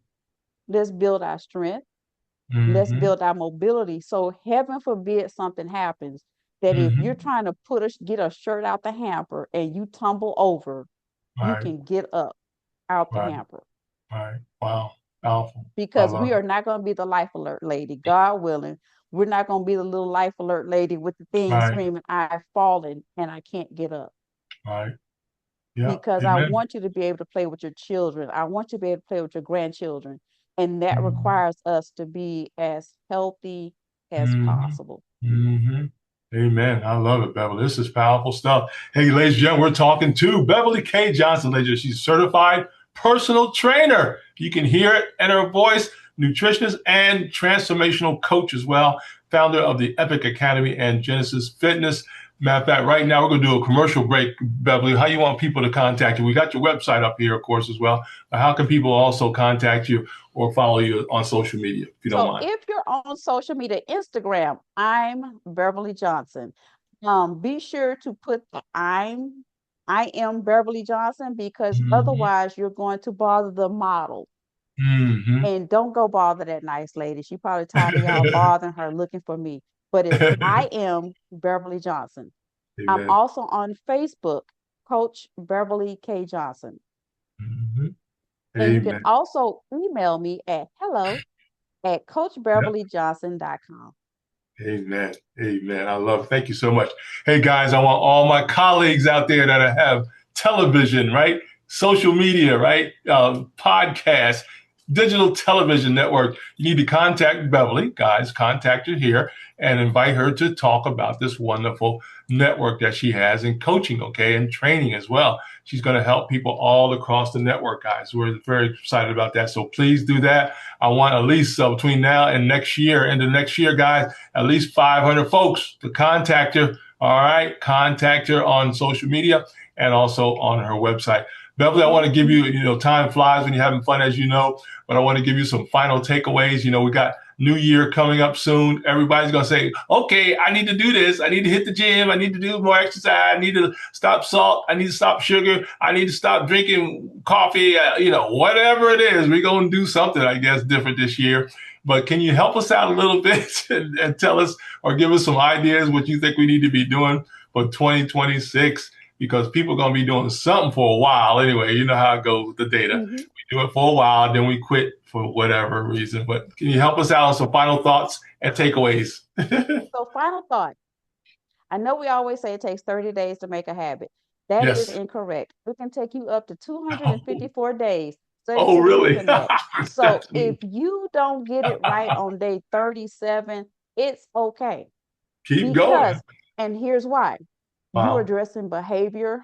let's build our strength. Let's Mm-hmm. build our mobility. So heaven forbid something happens, that if you're Mm-hmm. trying to get a shirt out the hamper and you tumble over, you Right. can get up out the Right. hamper, Right. Wow. Powerful. I because we love are not going to be the life alert lady, God willing. We're not going to be the little life alert lady with the it. thing Right. screaming, I've fallen and I can't get up. Right. Yeah. Because I Amen. want you to be able to play with your children. I want you to be able to play with your grandchildren. And that Mm-hmm. requires us to be as healthy as Mm-hmm. possible. Mm-hmm. Amen. I love it, Beverly. This is powerful stuff. Hey, ladies and gentlemen, we're talking to Beverly K. Johnson, ladies. She's certified personal trainer. You can hear it in her voice, nutritionist and transformational coach as well, founder of the Epic Academy and Genesys Fitness. Matter of fact, right now we're going to do a commercial break, Beverly. How you want people to contact you? We got your website up here, of course, as well. But how can people also contact you or follow you on social media, if you don't So mind? if you're on social media, Instagram, I'm Beverly Johnson. Be sure to put I am Beverly Johnson, because Mm-hmm. otherwise you're going to bother the model. Mm-hmm. And don't go bother that nice lady. She probably tired of y'all bothering her looking for me. But it's I am Beverly Johnson. I'm Amen. also on Facebook, Coach Beverly K. Johnson. Mm-hmm. And you can Amen. also email me at hello at Yep. coachbeverlyjohnson.com. Amen. Amen. I love it. Thank you so much. Hey guys, I want all my colleagues out there that have television, right? Social media, right? Podcasts, digital television network. You need to contact Beverly, guys, contact her here and invite her to talk about this wonderful network that she has in coaching, okay, and training as well. She's going to help people all across the network, guys. We're very excited about that. So please do that. I want at least between now and next year, end of next year, guys, at least 500 folks to contact her. All right. Contact her on social media and also on her website. Beverly, I want to give you, time flies when you're having fun, as you know, but I want to give you some final takeaways. We got New Year coming up soon. Everybody's going to say, okay, I need to do this. I need to hit the gym. I need to do more exercise. I need to stop salt. I need to stop sugar. I need to stop drinking coffee. Whatever it is, we're going to do something, I guess, different this year. But can you help us out a little bit and tell us or give us some ideas what you think we need to be doing for 2026? Because people are going to be doing something for a while anyway. You know how it goes with the data. Mm-hmm. We do it for a while, then we quit for whatever reason. But can you help us out on some final thoughts and takeaways? So, final thought. I know we always say it takes 30 days to make a habit. That is Yes. incorrect. It can take you up to Oh, 254 days. Studies oh have really? proven that. So That's if you don't get it right on day 37, it's okay. keep going. Because, and here's why. You're Wow. addressing you're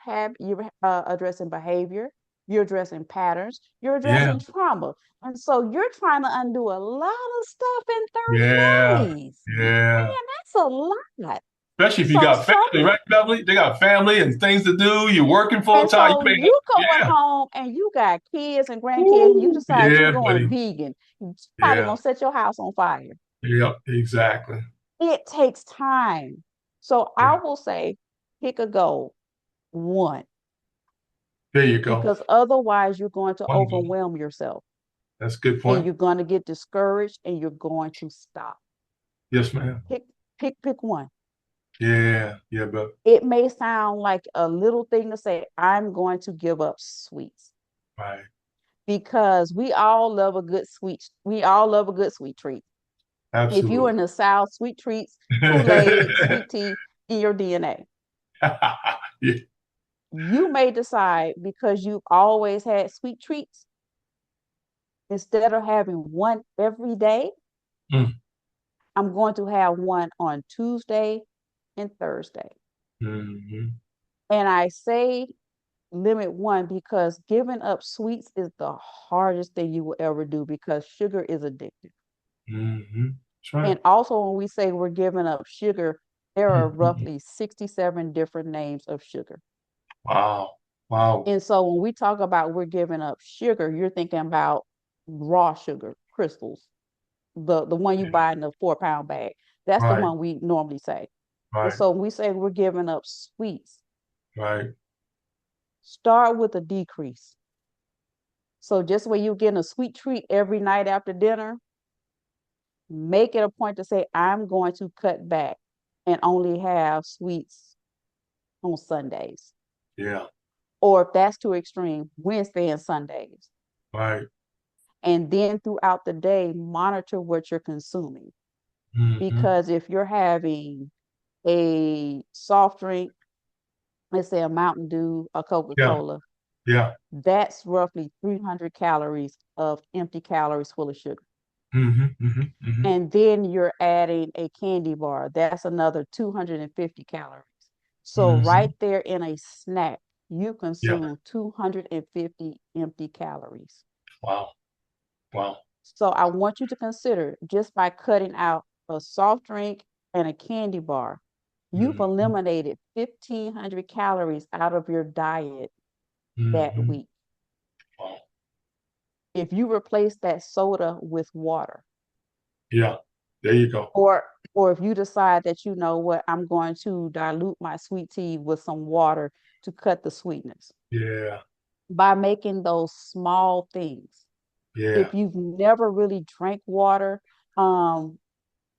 addressing behavior, you're addressing patterns, you're Yeah. addressing trauma. And so you're trying to undo a lot of stuff in Yeah. 30 days. Yeah. Man, that's a lot. Especially if you So got some family, right, Beverly? They got family and things to do. You're working full And time. You so may you going yeah. home and you got kids and grandkids, and you Woo. decide you're Yeah, going buddy. vegan. You probably Yeah. gonna set your house on fire. Yep. Exactly. It takes time. So I Yeah. will say pick a goal, one, There you go. because otherwise you're going to One goal. overwhelm yourself That's a good and point. you're going to get discouraged and you're going to stop. Yes, ma'am. Pick one. Yeah. Yeah, but It may sound like a little thing to say, I'm going to give up sweets right. because we all love a good sweet treat. If you're Absolutely. in the South, sweet treats, Kool-Aid, sweet tea in your DNA. Yeah. You may decide because you've always had sweet treats, instead of having one every day, Mm. I'm going to have one on Tuesday and Thursday. Mhm. And I say limit one because giving up sweets is the hardest thing you will ever do because sugar is addictive. Mhm. That's right. And also, when we say we're giving up sugar, there are Mhm. roughly 67 different names of sugar. Wow. Wow. And so when we talk about we're giving up sugar, you're thinking about raw sugar, crystals, the one you Yeah. buy in the 4 pound bag. That's the Right. one we normally say. And Right. so when we say we're giving up sweets, Right. start with a decrease. So just when you're getting a sweet treat every night after dinner, make it a point to say, I'm going to cut back and only have sweets on Sundays. Yeah. Or if that's too extreme, Wednesday and Sundays. Right. And then throughout the day, monitor what you're consuming. Mhm. Because if you're having a soft drink, let's say a Mountain Dew, a Coca Yeah. Cola, Yeah. that's roughly 300 calories of empty calories full of sugar. Mhm. Mhm. Mhm. And then you're adding a candy bar, that's another 250 calories. So, right Mhm. there in a snack, you Yeah. consume 250 empty calories. Wow. Wow. So I want you to consider just by cutting out a soft drink and a candy bar, you've Mhm. eliminated 1,500 calories out of your diet that Mhm. week. Wow. If you replace that soda with water, Yeah. There you go. or if you decide that you know what, I'm going to dilute my sweet tea with some water to cut the sweetness Yeah. by making those small things. Yeah. If you've never really drank water, um,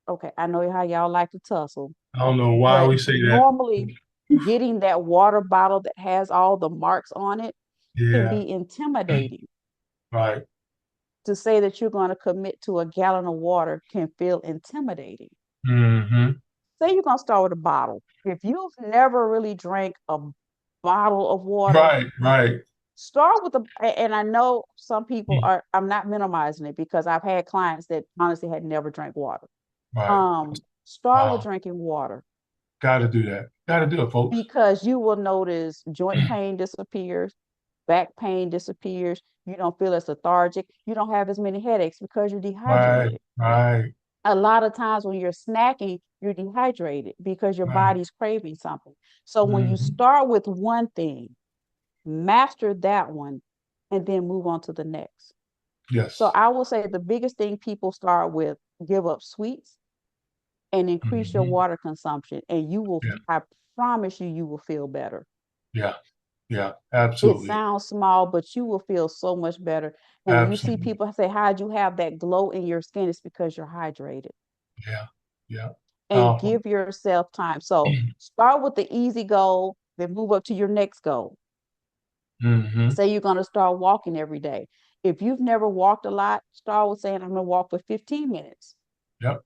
okay, I know how y'all like to tussle, I don't know why but we say that. normally getting that water bottle that has all the marks on it can Yeah. be intimidating. Right. To say that you're going to commit to a gallon of water can feel intimidating. Mm-hmm. Say you're going to start with a bottle. If you've never really drank a bottle of water, Right, right, start with and I know some people are, I'm not minimizing it because I've had clients that honestly had never drank water. right. Start with Wow. drinking water Got to do that. Got to do it, folks. because you will notice joint pain disappears, back pain disappears. You don't feel as lethargic. You don't have as many headaches because you're Right, dehydrated. right, A lot of times when you're snacking, you're dehydrated because your right. body's craving something. So when you Mm-hmm. start with one thing, master that one, and then move on to the next. So Yes. I will say the biggest thing people start with, give up sweets and increase your Mm-hmm. water consumption, and you will, Yeah, I promise you, you will feel better. yeah, yeah. It Absolutely, sounds small, but you will feel so much better. And when you see absolutely. people say, how'd you have that glow in your skin? It's because you're hydrated Yeah, yeah. and Powerful. give yourself time. So start with the easy goal, then move up to your next goal. Mm-hmm. Say you're going to start walking every day. If you've never walked a lot, start with saying, I'm going to walk for 15 minutes. Yep.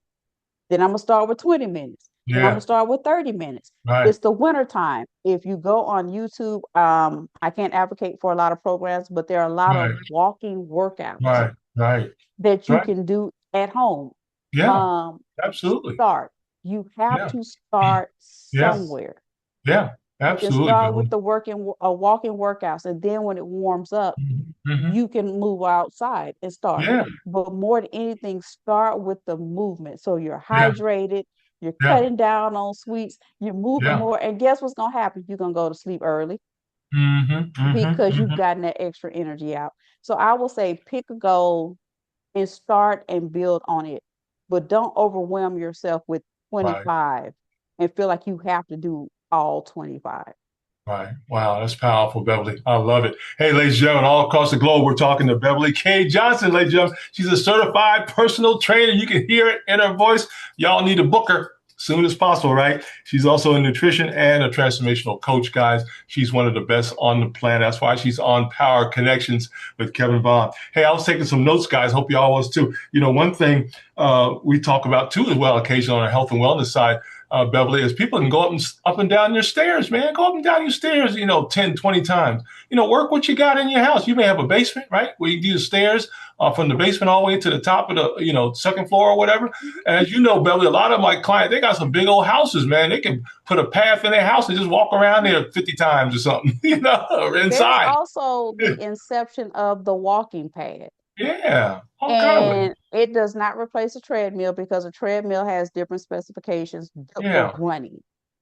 Then I'm going to start with 20 minutes. Then I'm going Yeah. to start with 30 minutes. Right. It's the winter time. If you go on YouTube, I can't advocate for a lot of programs, but there are a lot of Right. walking workouts Right. Right. that you Right. can do at home. Yeah. Um, Absolutely. Start. You have Yeah. to start Yeah. somewhere. Yeah. You can Absolutely, start with Beverly. the walking workouts, and then when it warms up, Mm-hmm. you can move outside and start. Yeah. But more than anything, start with the movement. So you're Yeah. hydrated, you're Yeah. cutting down on sweets, you're moving Yeah. more. And guess what's going to happen? You're going to go to sleep early Mm-hmm. Mm-hmm. because you've Mm-hmm. gotten that extra energy out. So I will say pick a goal and start and build on it. But don't overwhelm yourself with Right. 25 and feel like you have to do all 25. Right. Wow, that's powerful, Beverly. I love it. Hey, ladies and gentlemen, all across the globe, we're talking to Beverly K. Johnson, ladies and gentlemen. She's a certified personal trainer. You can hear it in her voice. Y'all need to book her as soon as possible, right? She's also a nutrition and a transformational coach, guys. She's one of the best on the planet. That's why she's on Power Connections with Kevin Vaughn. Hey, I was taking some notes, guys. Hope y'all was too. You know, one thing we talk about too as well, occasionally on our health and wellness side, Beverly, is people can go up and down your stairs, man. Go up and down your stairs, 10, 20 times. Work what you got in your house. You may have a basement, right? Where you do the stairs from the basement all the way to the top of the, second floor or whatever. And as you know, Beverly, a lot of my clients, they got some big old houses, man. They can put a path in their house and just walk around there 50 times or something, There's inside. also the inception of the walking pad. Yeah, all kind of ways. And it does not replace a treadmill because a treadmill has different specifications for Yeah, running.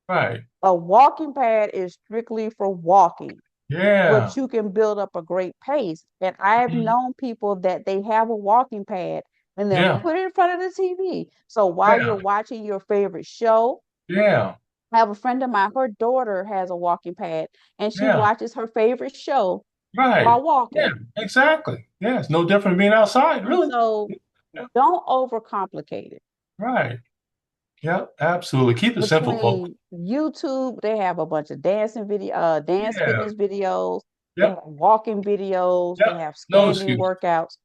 right. A walking pad is strictly for walking, Yeah. but you can build up a great pace. And I've Mhm. known people that they have a walking pad and they'll Yeah, put it in front of the TV. So while you're yeah, watching your favorite show, yeah, I have a friend of mine, her daughter has a walking pad and she yeah. watches her favorite show Right. while Yeah, walking. exactly. Yeah, it's no different than being outside, really. So Yeah, don't overcomplicate it. right. Yeah, absolutely. Keep it simple, folks. Between YouTube, they have a bunch of dance Yeah. fitness videos, they have Yep. walking videos, they Yep. have No standing excuse. workouts.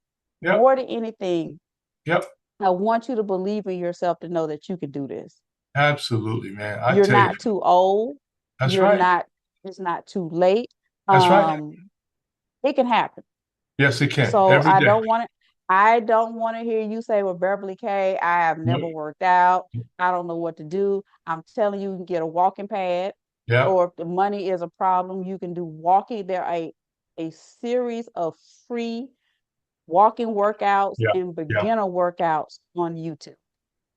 Yep. More than anything, Yep. I want you to believe in yourself to know that you can do this. Absolutely, man. I You're tell you, not too old. that's You're right. not, it's not too late. That's right. Um, it can happen. Yes, it can. So Every day. I don't want to hear you say, well, Beverly K, I have never worked out. I don't know what to do. I'm telling you, you can get a walking pad, Yep. or if the money is a problem, you can do walking. There are a series of free walking workouts Yeah. and Yeah. beginner workouts on YouTube.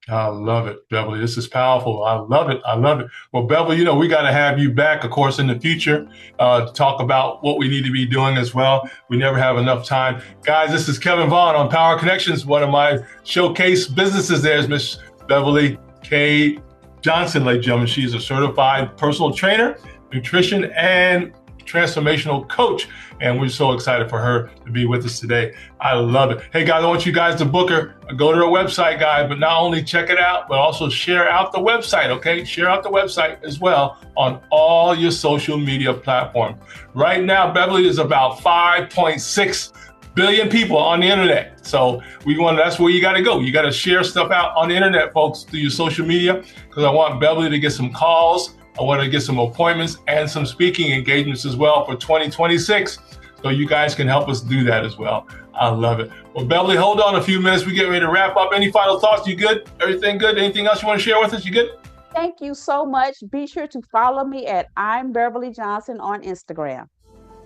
I love it, Beverly. This is powerful. I love it. I love it. Well, Beverly, we got to have you back, of course, in the future to talk about what we need to be doing as well. We never have enough time. Guys, this is Kevin Vaughn on Power Connections. One of my showcase businesses there is Miss Beverly K. Johnson, ladies and gentlemen. She's a certified personal trainer, nutrition, and transformational coach. And we're so excited for her to be with us today. I love it. Hey guys, I want you guys to book her. Go to her website, guys, but not only check it out, but also share out the website, okay? Share out the website as well on all your social media platforms. Right now, Beverly is about 5.6 billion people on the internet. So that's where you got to go. You got to share stuff out on the internet, folks, through your social media, because I want Beverly to get some calls. I want to get some appointments and some speaking engagements as well for 2026. So you guys can help us do that as well. I love it. Well, Beverly, hold on a few minutes. We get ready to wrap up. Any final thoughts? You good? Everything good? Anything else you want to share with us? You good? Thank you so much. Be sure to follow me at I'm Beverly Johnson on Instagram.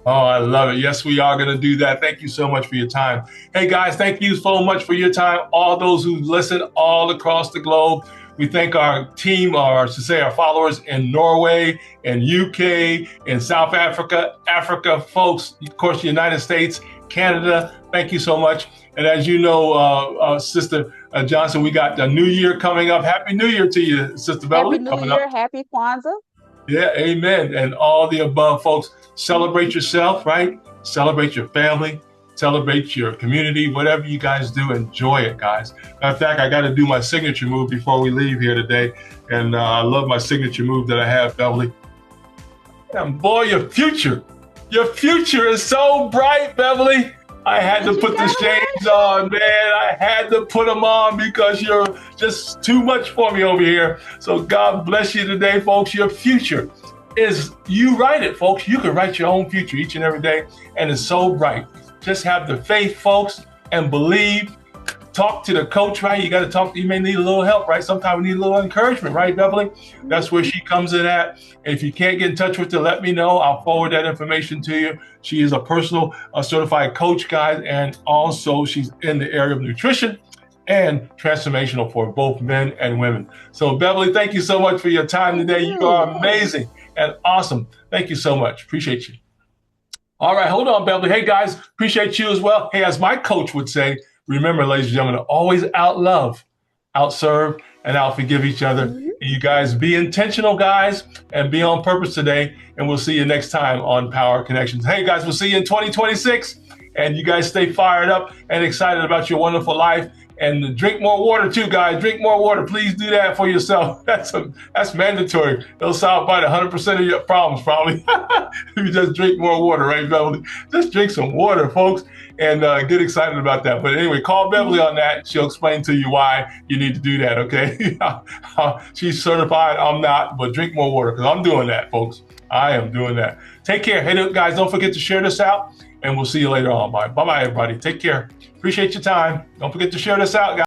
Oh, I love it. Yes, we are going to do that. Thank you so much for your time. Hey, guys, thank you so much for your time. All those who listen all across the globe. We thank our team, or I should say our followers in Norway, in UK, in South Africa, folks, of course, the United States, Canada. Thank you so much. And as you know, Sister Johnson, we got the New Year coming up. Happy New Year to you, Sister Beverly. Happy New Year. Happy Kwanzaa. Yeah, amen. And all the above, folks. Celebrate yourself, right? Celebrate your family. Celebrate your community. Whatever you guys do, enjoy it, guys. Matter of fact, I got to do my signature move before we leave here today. And I love my signature move that I have, Beverly. And boy, your future is so bright, Beverly. I had to put the shades on, man. I had to put them on because you're just too much for me over here. So God bless you today, folks. Your future is, you write it, folks. You can write your own future each and every day, and it's so bright. Just have the faith, folks, and believe. Talk to the coach, right? You got to talk. You may need a little help, right? Sometimes we need a little encouragement, right, Beverly? That's where she comes in at. And if you can't get in touch with her, let me know. I'll forward that information to you. She is a personal certified coach, guys, and also she's in the area of nutrition and transformational for both men and women. So, Beverly, thank you so much for your time today. You are amazing and awesome. Thank you so much. Appreciate you. All right, hold on, Beverly. Hey, guys, appreciate you as well. Hey, as my coach would say, remember, ladies and gentlemen, to always out-love, out-serve, and out-forgive each other. And you guys be intentional, guys, and be on purpose today. And we'll see you next time on Power Connections. Hey, guys, we'll see you in 2026. And you guys stay fired up and excited about your wonderful life. And drink more water too, guys. Drink more water. Please do that for yourself. That's mandatory. It'll solve about 100% of your problems, probably. If you just drink more water, right, Beverly? Just drink some water, folks, and get excited about that. But anyway, call Beverly on that. She'll explain to you why you need to do that, okay? She's certified. I'm not, but drink more water because I'm doing that, folks. I am doing that. Take care. Hey, guys, don't forget to share this out, and we'll see you later on. Bye-bye, everybody. Take care. Appreciate your time. Don't forget to share this out, guys.